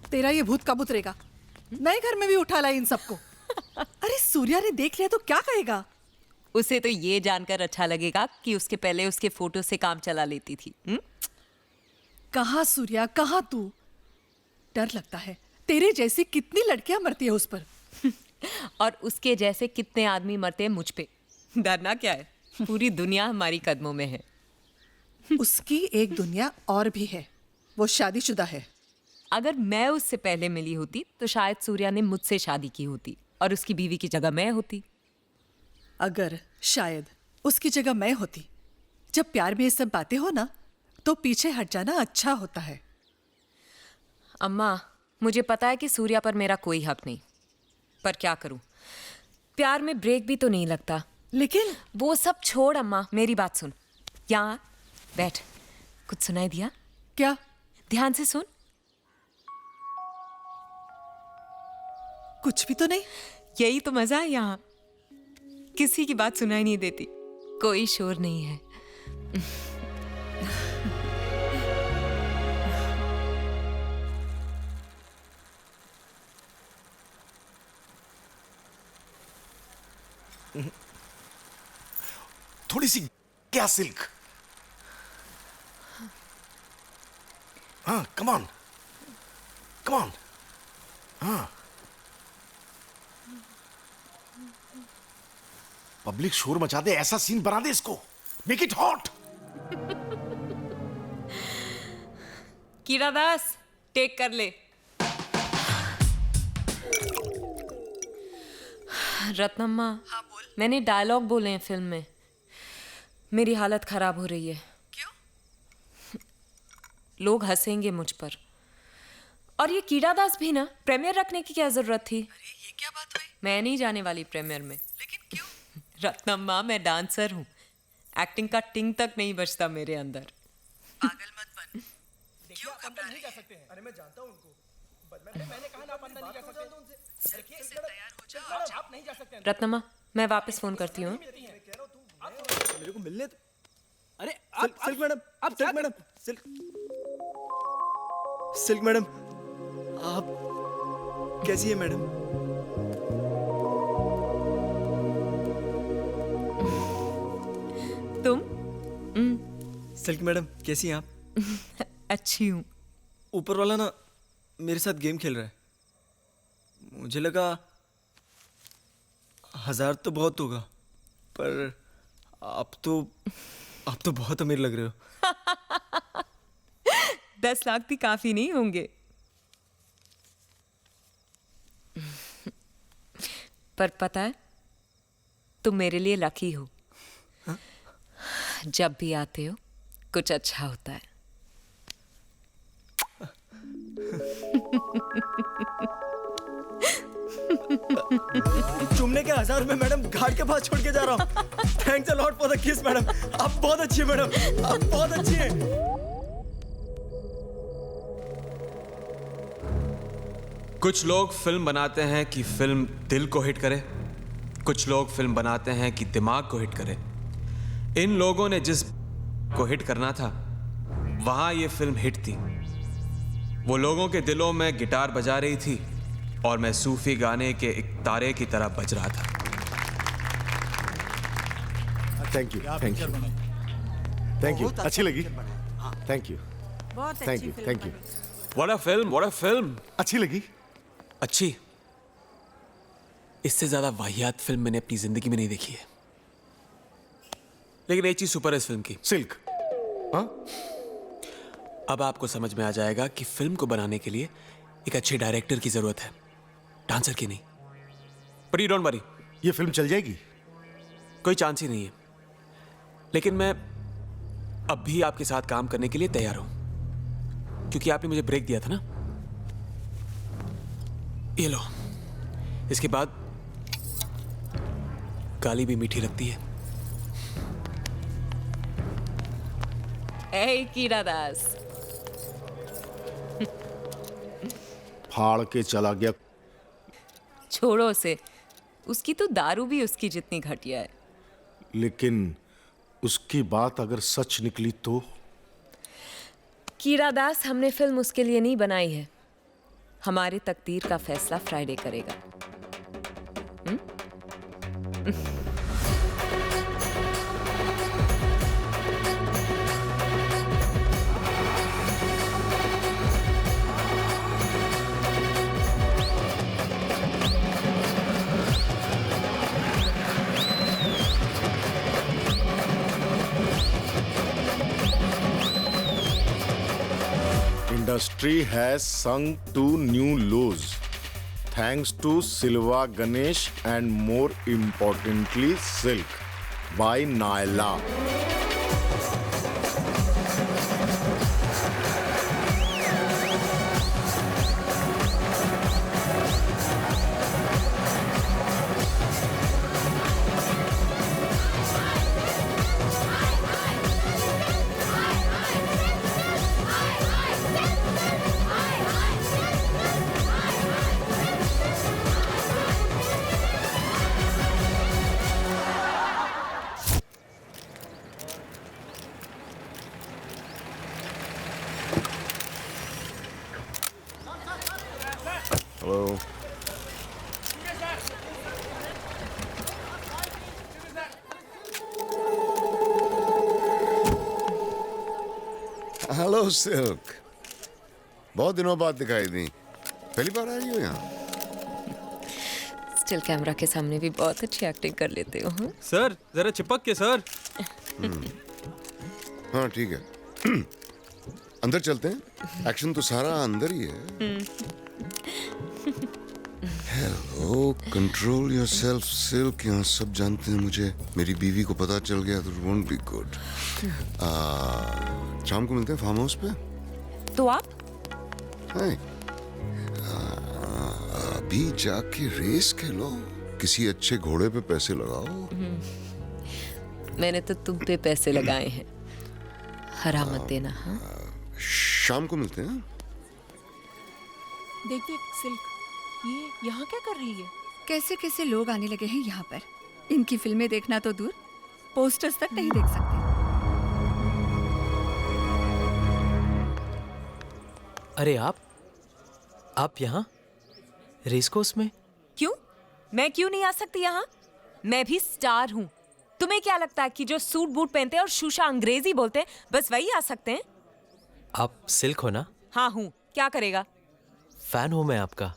तेरा ये भूत कब उतरेगा? नए घर में भी उठा ला इन सबको। अरे सूर्या ने देख लिया तो क्या कहेगा? उसे तो ये जानकर अच्छा लगेगा कि उसके पहले उसके फोटो से काम चला लेती थी। कहाँ सूर्या, कहाँ तू? डर लगता है। तेरे जैसी कितनी लड़कियां मरती है उस पर। और उसके जैसे कितने आदमी मरते हैं मुझ पे। डरना क्या है, पूरी दुनिया हमारी कदमों में है। उसकी एक दुनिया और भी है, वो शादीशुदा है। अगर मैं उससे पहले मिली होती तो शायद सूर्या ने मुझसे शादी की होती और उसकी बीवी की जगह मैं होती। अगर शायद उसकी जगह मैं होती। जब प्यार में ये सब बातें हो ना, तो पीछे हट जाना अच्छा होता है। अम्मा, मुझे पता है कि सूर्या पर मेरा कोई हक नहीं, पर क्या करूं, प्यार में ब्रेक भी तो नहीं लगता। लेकिन वो सब छोड़ अम्मा, मेरी बात सुन। यहाँ बैठ। कुछ सुनाई दिया? क्या? ध्यान से सुन। कुछ भी तो नहीं। यही तो मजा है यहाँ, किसी की बात सुनाई नहीं देती, कोई शोर नहीं है। थोड़ी सी क्या सिल्क? हाँ, कम ऑन, कम ऑन। हाँ, पब्लिक शोर मचा दे, ऐसा सीन बना दे इसको, make it hot. Kira Das, take कर ले। रत्नम्मा, हाँ बोल। मैंने डायलॉग बोले हैं फिल्म में। मेरी हालत खराब हो रही है। क्यों? लोग हंसेंगे मुझ पर। और ये कीड़ा दास भी ना, प्रीमियर रखने की क्या जरूरत थी? अरे ये क्या बात हुई? मैं नहीं जाने वाली प्रीमियर में। लेकिन क्यों? रत्नम्मा, मैं डांसर हूँ, एक्टिंग का टिंग तक नहीं बचता मेरे अंदर। पागल मत बन। क्यों घबरा रही है? अरे मैं जानता हूँ उनको। मैंने कहा ना आप अंदर नहीं जा सकते उनसे। जल्दी से तैयार हो जाओ। आप नहीं जा सकते। रत्नम्मा, मैं वापस फोन करती हूँ। मेरे को मिलने दो। अरे आप सिल्क मैडम, आप सिल्क मैडम, सिल्क मैडम, आप कैसी है मैडम? तुम? सिल्क मैडम कैसी हैं आप? अच्छी हूँ। ऊपर वाला ना मेरे साथ गेम खेल रहा है। मुझे लगा 1000 तो बहुत होगा, पर आप तो बहुत अमीर लग रहे हो। 10 लाख भी काफी नहीं होंगे। पर पता है, तुम मेरे लिए लकी हो। हाँ? जब भी आते हो कुछ अच्छा होता है। चुमने के 1000 रुपए मैडम घाट के पास छोड़ के जा रहा हूँ। Thanks a lot for the किस मैडम। आप बहुत अच्छी है मैडम, आप बहुत अच्छी हैं। कुछ लोग फिल्म बनाते हैं कि फिल्म दिल को हिट करे, कुछ लोग फिल्म बनाते हैं कि दिमाग को हिट करे। इन लोगों ने जिस को हिट करना था, वहां ये फिल्म हिट थी। वो लोगों के दिलों में गिटार बजा रही थी और मैं सूफी गाने के एक तारे की तरह बज रहा था। Thank you, thank you, thank you. अच्छी लगी? Thank you, thank you, thank you. What a film, what a film. अच्छी लगी? अच्छी? इससे ज्यादा वाहियात फिल्म मैंने अपनी जिंदगी में नहीं देखी है। लेकिन एक चीज सुपर है इस फिल्म की, सिल्क। हाँ, अब आपको समझ में आ जाएगा कि फिल्म को बनाने के लिए एक अच्छे डायरेक्टर की जरूरत है, डांसर की नहीं। बट यू डोंट वरी, ये फिल्म चल जाएगी। कोई चांस ही नहीं है। लेकिन मैं अब भी आपके साथ काम करने के लिए तैयार हूं, क्योंकि आपने मुझे ब्रेक दिया था ना। ये लो, इसके बाद गाली भी मीठी लगती है। ए कीड़ा दास, फाड़ के चला गया। छोड़ो उसे, उसकी तो दारू भी उसकी जितनी घटिया है। लेकिन उसकी बात अगर सच निकली तो? कीड़ा दास, हमने फिल्म उसके लिए नहीं बनाई है, हमारे तकदीर का फैसला फ्राइडे करेगा। Industry has sunk to new lows thanks to Silva Ganesh and more importantly Silk by Naila. Hello. Hello silk, बहुत दिनों बाद दिखाई दी। पहली बार आ रही हो यहाँ? स्टिल कैमरा के सामने भी बहुत अच्छी एक्टिंग कर लेते हो। हाँ? सर जरा चिपक के सर। हाँ ठीक है। अंदर चलते हैं, एक्शन तो सारा अंदर ही है। Hello, control yourself silk. यहाँ सब जानते हैं मुझे। मेरी बीवी को पता चल गया तो वोंट बी गुड। शाम को मिलते हैं फार्म हाउस पे। तो आप हाय, अभी जाके रेस खेलो, किसी अच्छे घोड़े पे पैसे लगाओ। मैंने तो तुम पे पैसे लगाए हैं, हरा मत देना। हाँ? शाम को मिलते हैं। देख देख सिल्क, ये यहाँ क्या कर रही है? कैसे कैसे लोग आने लगे हैं यहाँ पर। इनकी फिल्में देखना तो दूर, पोस्टर्स तक नहीं देख सकते। अरे आप यहाँ रेस कोर्स में? क्यों? मैं क्यों नहीं आ सकती यहाँ? मैं भी स्टार हूँ। तुम्हें क्या लगता है कि जो सूट बूट पहनते हैं और शूशा अंग्रेजी बोलते हैं बस वही आ सकते हैं? आप सिल्क हो ना? हाँ हूँ, क्या करेगा? फैन हूँ मैं आपका।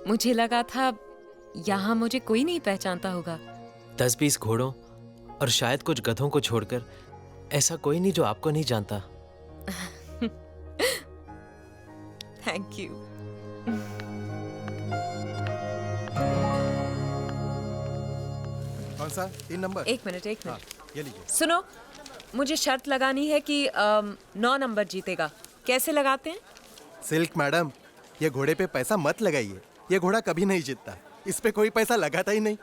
मुझे लगा था यहाँ मुझे कोई नहीं पहचानता होगा। 10-20 घोड़ों और शायद कुछ गधों को छोड़कर ऐसा कोई नहीं जो आपको नहीं जानता। Thank you. कौन सा? 3 नंबर। एक मिनट ये लीजिए। सुनो, मुझे शर्त लगानी है कि 9 नंबर जीतेगा। कैसे लगाते हैं? सिल्क मैडम, ये घोड़े पे पैसा मत लगाइए। ये घोड़ा कभी नहीं जीतता, इस पे कोई पैसा लगाता ही नहीं।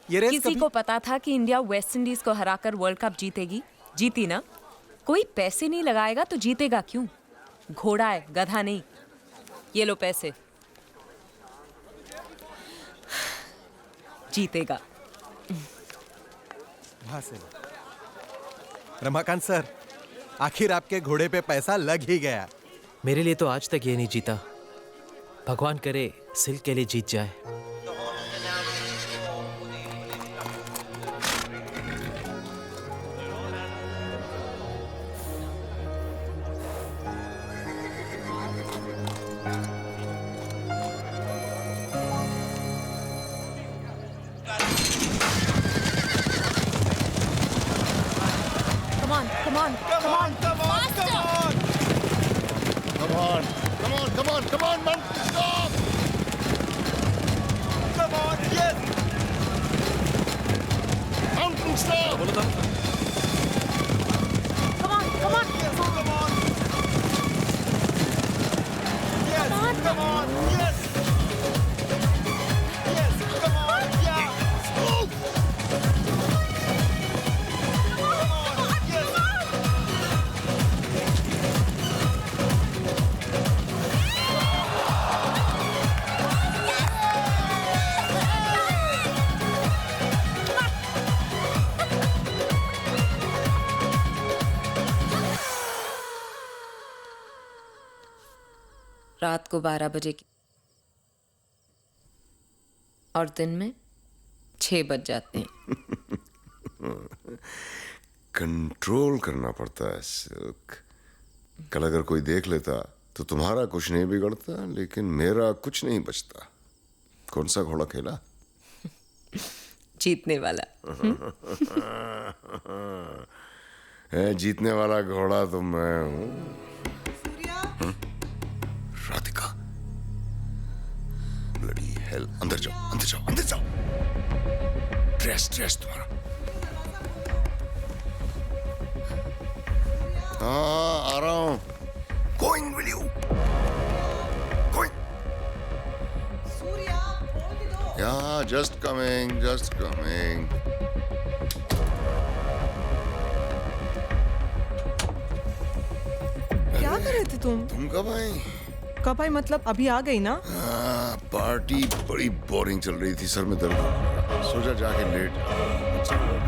ये रेस किसी कभी... को पता था कि इंडिया वेस्ट इंडीज को हराकर वर्ल्ड कप जीतेगी? जीती ना। कोई पैसे नहीं लगाएगा तो जीतेगा क्यों? घोड़ा है, गधा नहीं। ये लो पैसे, जीतेगा। वहां से रमाकांत सर, आखिर आपके घोड़े पे पैसा लग ही गया। मेरे लिए तो आज तक ये नहीं जीता। भगवान करे सिल्क के लिए जीत जाए। Come on, man, stop! Come on, yes! Mountain stop! Come on, come on. Yes, come on! Yes, come on, yes! Yes, come on, yeah! Move! Come on, yes! रात को 12 बजे की और दिन में 6 बज जाते हैं। कंट्रोल करना पड़ता है सिल्क। कल अगर कोई देख लेता तो तुम्हारा कुछ नहीं बिगड़ता, लेकिन मेरा कुछ नहीं बचता। कौन सा घोड़ा खेला? जीतने वाला। जीतने वाला घोड़ा तो मैं हूं। राधिका, ब्लडी हेल, अंदर जाओ, अंदर जाओ, अंदर जाओ। ड्रेस तुम्हारा। हाँ, आ रहा हूं। Going with you. Going. Yeah, just coming, just coming. क्या कर रहे थे तुम? तुम कब आई? कब आई मतलब अभी आ गई ना? पार्टी बड़ी बोरिंग चल रही थी, सर में दर्द हो रहा। सोचा जाके लेट जाओ।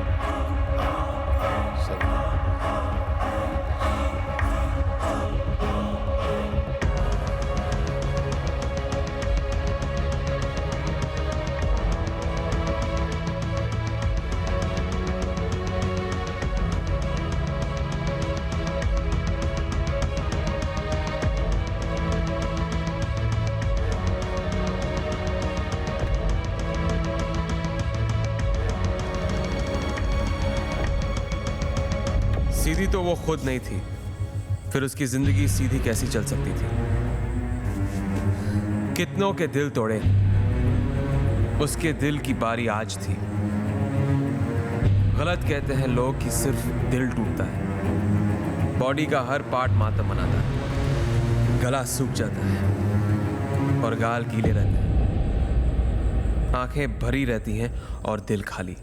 सीधी तो वो खुद नहीं थी, फिर उसकी जिंदगी सीधी कैसी चल सकती थी? कितनों के दिल तोड़े, उसके दिल की बारी आज थी। गलत कहते हैं लोग कि सिर्फ दिल टूटता है, बॉडी का हर पार्ट मातम मनाता है। गला सूख जाता है और गाल गीले रहते हैं, आंखें भरी रहती हैं और दिल खाली।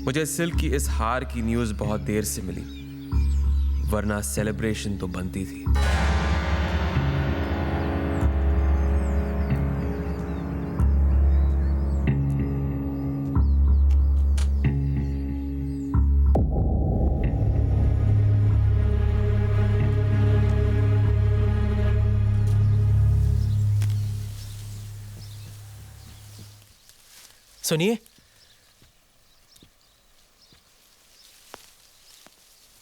मुझे सिल्क की इस हार की न्यूज़ बहुत देर से मिली, वरना सेलिब्रेशन तो बनती थी। सुनिए,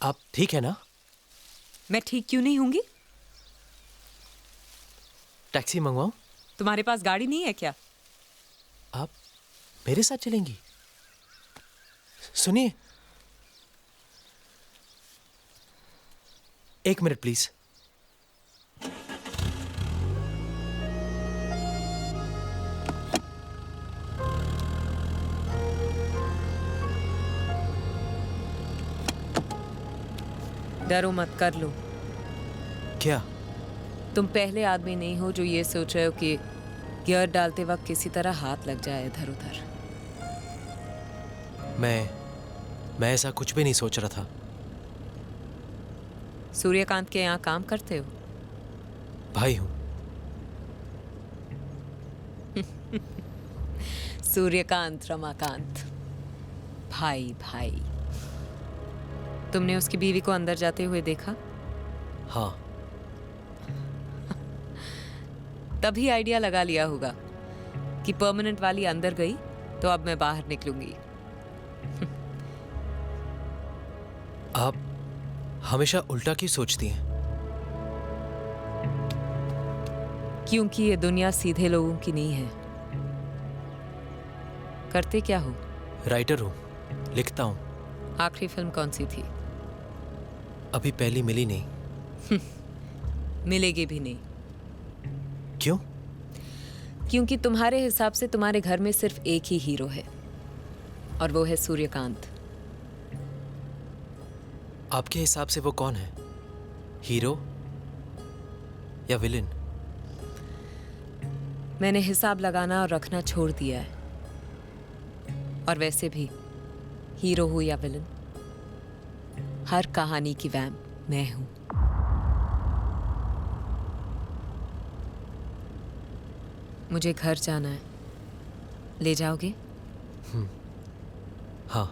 आप ठीक है ना? मैं ठीक क्यों नहीं होंगी? टैक्सी मंगवाऊं? तुम्हारे पास गाड़ी नहीं है क्या? आप मेरे साथ चलेंगी? सुनिए, एक मिनट प्लीज। डरो मत, कर लो। क्या? तुम पहले आदमी नहीं हो जो ये सोच रहे हो कि गियर डालते वक्त किसी तरह हाथ लग जाए इधर उधर। मैं ऐसा कुछ भी नहीं सोच रहा था। सूर्यकांत के यहाँ काम करते हो? भाई हूं। सूर्यकांत रमाकांत, भाई भाई। तुमने उसकी बीवी को अंदर जाते हुए देखा? हाँ। तभी आइडिया लगा लिया होगा कि परमानेंट वाली अंदर गई तो अब मैं बाहर निकलूंगी। आप हमेशा उल्टा क्यों सोचती हैं? क्योंकि ये दुनिया सीधे लोगों की नहीं है। करते क्या हो? राइटर हूं, लिखता हूं। आखिरी फिल्म कौन सी थी? अभी पहली मिली नहीं। मिलेगी भी नहीं। क्यों? क्योंकि तुम्हारे हिसाब से तुम्हारे घर में सिर्फ एक ही हीरो है और वो है सूर्यकांत। आपके हिसाब से वो कौन है? हीरो या विलेन? मैंने हिसाब लगाना और रखना छोड़ दिया है। और वैसे भी हीरो हो या विलन, हर कहानी की वैम्प मैं हूं। मुझे घर जाना है, ले जाओगे? हाँ।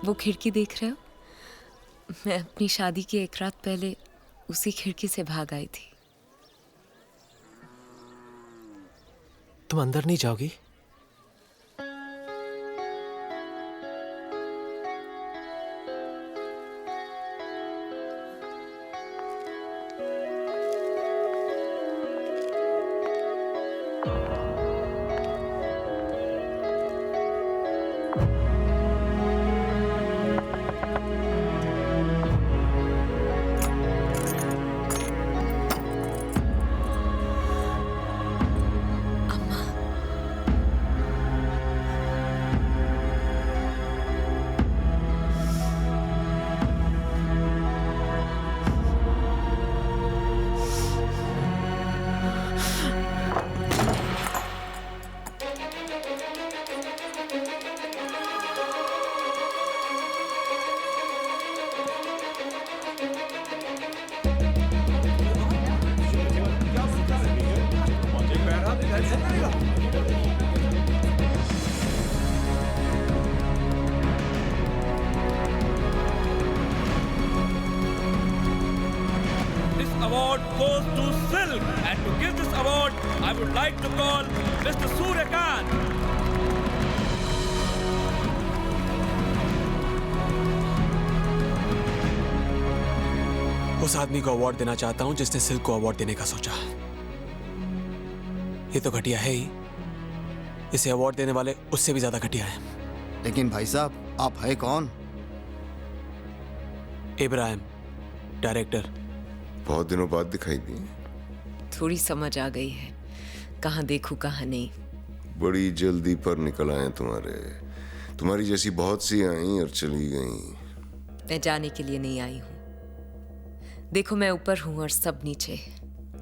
वो खिड़की देख रहे हो? मैं अपनी शादी की एक रात पहले उसी खिड़की से भाग आई थी। तुम अंदर नहीं जाओगी? award goes to Silk, and to give this award, I would like to call Mr. Suryakant. उस आदमी को अवार्ड देना चाहता हूं जिसने सिल्क को अवार्ड देने का सोचा। ये तो घटिया है ही, इसे अवार्ड देने वाले उससे भी ज्यादा घटिया है। लेकिन भाई साहब, आप है कौन? इब्राहिम, डायरेक्टर। बहुत दिनों बाद दिखाई दी। थोड़ी समझ आ गई है, कहाँ देखूं कहाँ नहीं। बड़ी जल्दी पर निकल आए तुम्हारी जैसी बहुत सी आई और चली गई। मैं जाने के लिए नहीं आई हूँ। देखो, मैं ऊपर हूँ और सब नीचे।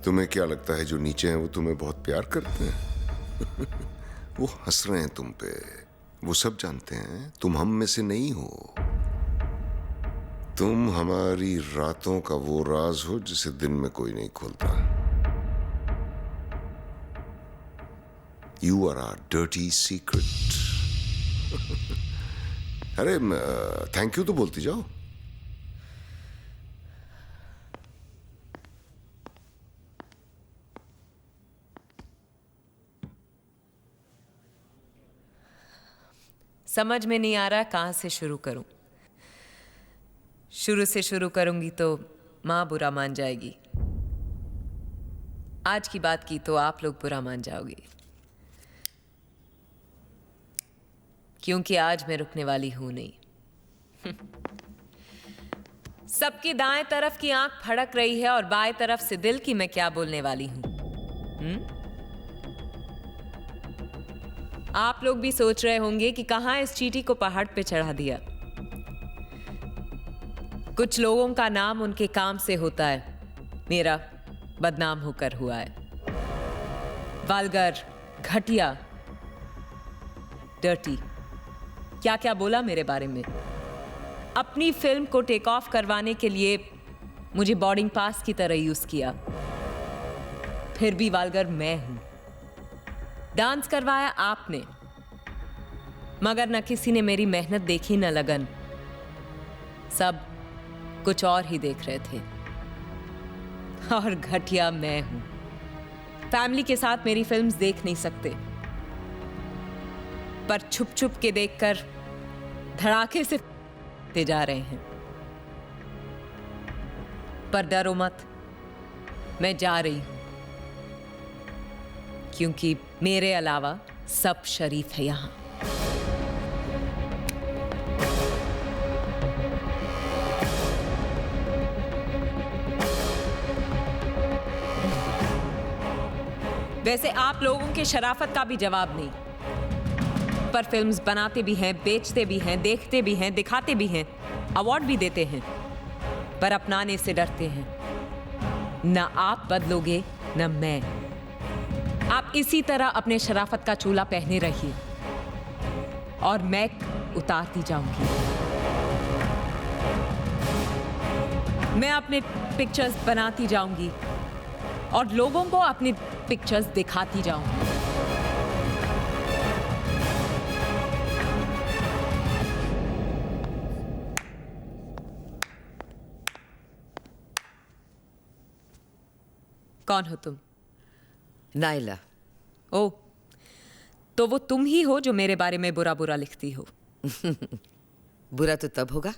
तुम्हें क्या लगता है जो नीचे हैं वो तुम्हें बहुत प्यार करते हैं? वो हंस रहे हैं तुम पे। वो सब जानते हैं तुम हम में से नहीं हो। तुम हमारी रातों का वो राज हो जिसे दिन में कोई नहीं खोलता। You are our dirty secret. अरे थैंक यू तो बोलती जाओ। समझ में नहीं आ रहा कहाँ से शुरू करूं। शुरू से शुरू करूंगी तो माँ बुरा मान जाएगी। आज की बात की तो आप लोग बुरा मान जाओगे, क्योंकि आज मैं रुकने वाली हूं नहीं। सबकी दाएं तरफ की आंख फड़क रही है और बाएं तरफ से दिल की मैं क्या बोलने वाली हूं। आप लोग भी सोच रहे होंगे कि कहां इस चींटी को पहाड़ पे चढ़ा दिया। कुछ लोगों का नाम उनके काम से होता है, मेरा बदनाम होकर हुआ है। वल्गर, घटिया, डर्टी, क्या क्या बोला मेरे बारे में। अपनी फिल्म को टेक ऑफ करवाने के लिए मुझे बोर्डिंग पास की तरह यूज किया। फिर भी वल्गर मैं हूं। डांस करवाया आपने, मगर न किसी ने मेरी मेहनत देखी न लगन। सब कुछ और ही देख रहे थे। और घटिया मैं हूं। फैमिली के साथ मेरी फिल्म्स देख नहीं सकते, पर छुप छुप के देखकर धड़ाके से ते जा रहे हैं। पर डरो मत, मैं जा रही हूं, क्योंकि मेरे अलावा सब शरीफ है यहां। वैसे आप लोगों के शराफत का भी जवाब नहीं, पर फिल्म्स बनाते भी हैं, बेचते भी हैं, देखते भी हैं, दिखाते भी हैं, अवार्ड भी देते हैं, पर अपनाने से डरते हैं। ना आप बदलोगे न मैं। आप इसी तरह अपने शराफत का चूल्हा पहने रहिए और मैं उतारती जाऊंगी। मैं अपने पिक्चर्स बनाती जाऊंगी और लोगों को अपनी पिक्चर्स दिखाती जाऊंगी। कौन हो तुम? नाइला। ओ, तो वो तुम ही हो जो मेरे बारे में बुरा बुरा लिखती हो। बुरा तो तब होगा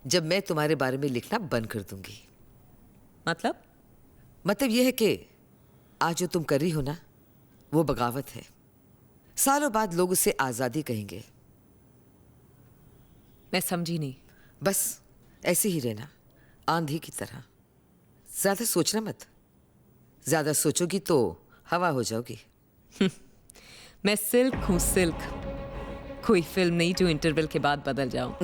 जब मैं तुम्हारे बारे में लिखना बंद कर दूंगी। मतलब यह है कि आज जो तुम कर रही हो ना, वो बगावत है। सालों बाद लोग उसे आज़ादी कहेंगे। मैं समझी नहीं। बस ऐसे ही रहना, आंधी की तरह। ज्यादा सोचना मत। ज्यादा सोचोगी तो हवा हो जाओगी। मैं सिल्क हूँ, सिल्क। कोई फिल्म नहीं जो इंटरवल के बाद बदल जाऊं।